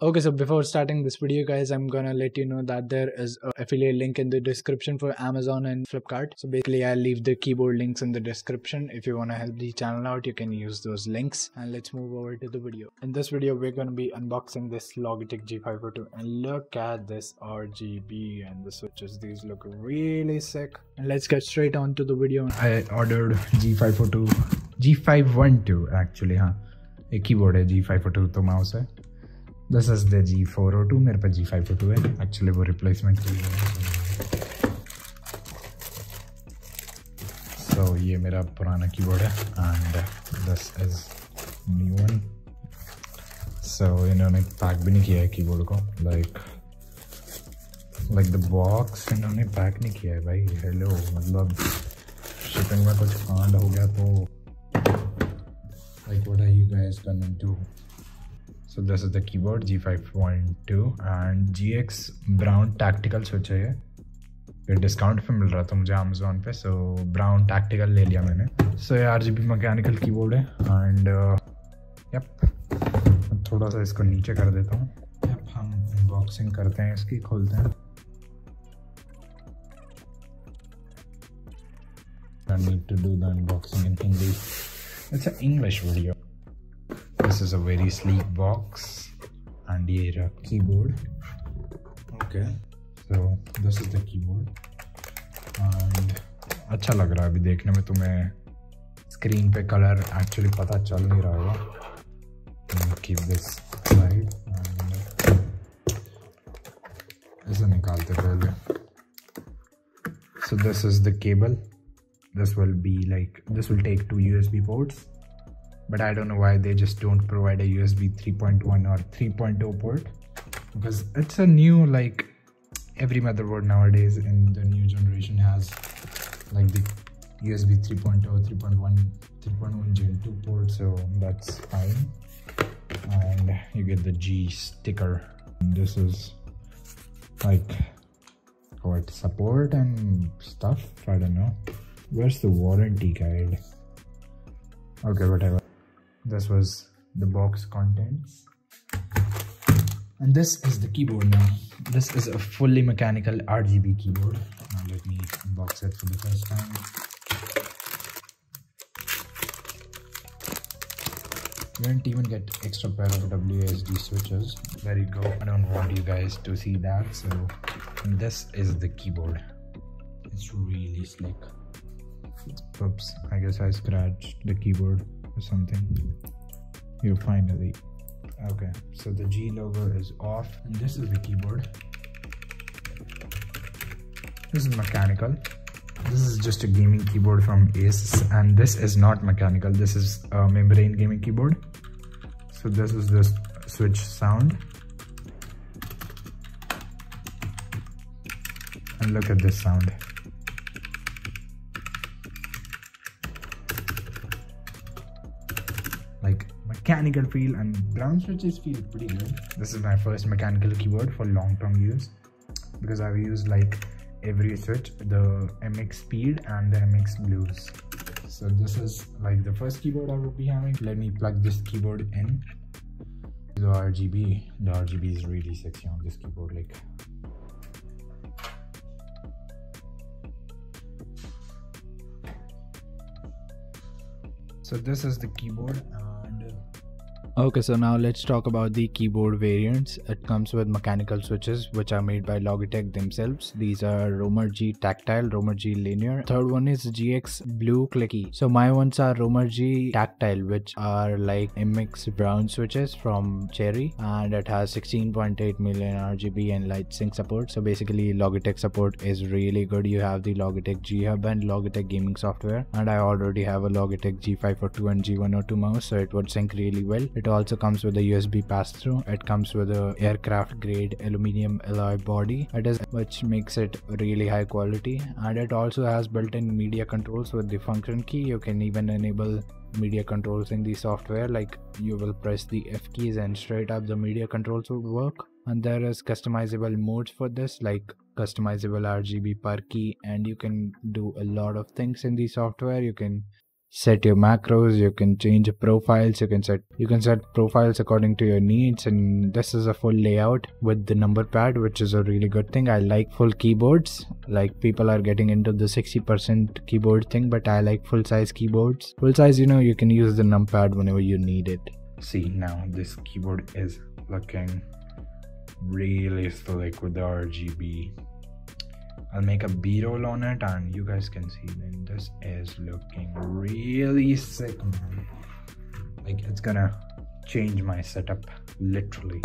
Okay, so before starting this video, guys, I'm gonna let you know that there is an affiliate link in the description for Amazon and Flipkart. So basically, I'll leave the keyboard links in the description. If you wanna help the channel out, you can use those links. And let's move over to the video. In this video, we're gonna be unboxing this Logitech G512, and look at this RGB and the switches. These look really sick. And let's get straight on to the video. I ordered G512 actually, हाँ. एक keyboard है G512 तो mouse है. This is the G402. मेरे पास G502 है. Actually वो replacement की है. So ये मेरा पुराना कीबोर्ड है and this is new one. So इन्होंने पैक भी नहीं किया है कीबोर्ड को. Like the box इन्होंने पैक नहीं किया है भाई. Hello, मतलब shipping में कुछ कांड हो गया तो like what are you guys gonna do? So this is the keyboard G512 and GX brown tactical switch है ये डिस्काउंट पे मिल रहा था मुझे Amazon पे. So brown tactical ले लिया मैंने. So ये RGB mechanical keyboard है and yep, थोड़ा सा इसको नीचे कर देता हूँ. Yep, हम unboxing करते हैं इसकी, खोलते हैं. I need to do the unboxing in Hindi. It's an English video. This is a very sleek box and ये रहा keyboard. Okay, so this is the keyboard and अच्छा लग रहा है अभी देखने में. तुम्हें स्क्रीन पे कलर एक्चुअली पता चल नहीं रहा होगा. Keep this aside and इसे निकालते पहले. So this is the cable. This will take two USB ports. But I don't know why they just don't provide a USB 3.1 or 3.0 port, because it's a new, like every motherboard nowadays in the new generation has like the USB 3.0, 3.1, 3.1 Gen 2 port, so that's fine. And you get the G sticker. This is like what, support and stuff, I don't know. Where's the warranty guide? Okay, whatever. This was the box contents, and this is the keyboard now. This is a fully mechanical RGB keyboard. Now let me unbox it for the first time. You don't even get extra pair of WASD switches. There you go. I don't want you guys to see that. So this is the keyboard. It's really slick. Oops, I guess I scratched the keyboard or something. You finally. Okay, so the G logo is off, and this is the keyboard. This is mechanical. This is just a gaming keyboard from Asus, and this is not mechanical. This is a membrane gaming keyboard. So this is the switch sound, and look at this sound. Like mechanical feel, and brown switches feel pretty good. This is my first mechanical keyboard for long-term use, because I've used like every switch, the MX Speed and the MX Blues. So this is like the first keyboard I will be having. Let me plug this keyboard in. The RGB is really sexy on this keyboard. Like, so this is the keyboard. Okay, so now let's talk about the keyboard variants. It comes with mechanical switches, which are made by Logitech themselves. These are Romer G Tactile, Romer G Linear. Third one is GX Blue Clicky. So my ones are Romer G Tactile, which are like MX brown switches from Cherry, and it has 16.8 million RGB and light sync support. So basically Logitech support is really good. You have the Logitech G Hub and Logitech gaming software, and I already have a Logitech G512 and G102 mouse, so it would sync really well. It also comes with a USB pass-through. It comes with a aircraft grade aluminum alloy body, which makes it really high quality, and it also has built-in media controls with the function key. You can even enable media controls in the software, like you will press the F keys and straight up the media controls would work. And there is customizable modes for this, like customizable RGB per key, and you can do a lot of things in the software. You can set your macros, you can change profiles, you can set profiles according to your needs, and this is a full layout with the number pad, which is a really good thing. I like full keyboards. Like, people are getting into the 60% keyboard thing, but I like full size keyboards. Full size, you know, you can use the numpad whenever you need it. See, now this keyboard is looking really slick with the RGB. I'll make a B-roll on it and you guys can see then this is looking really sick, man. Like, it's gonna change my setup literally.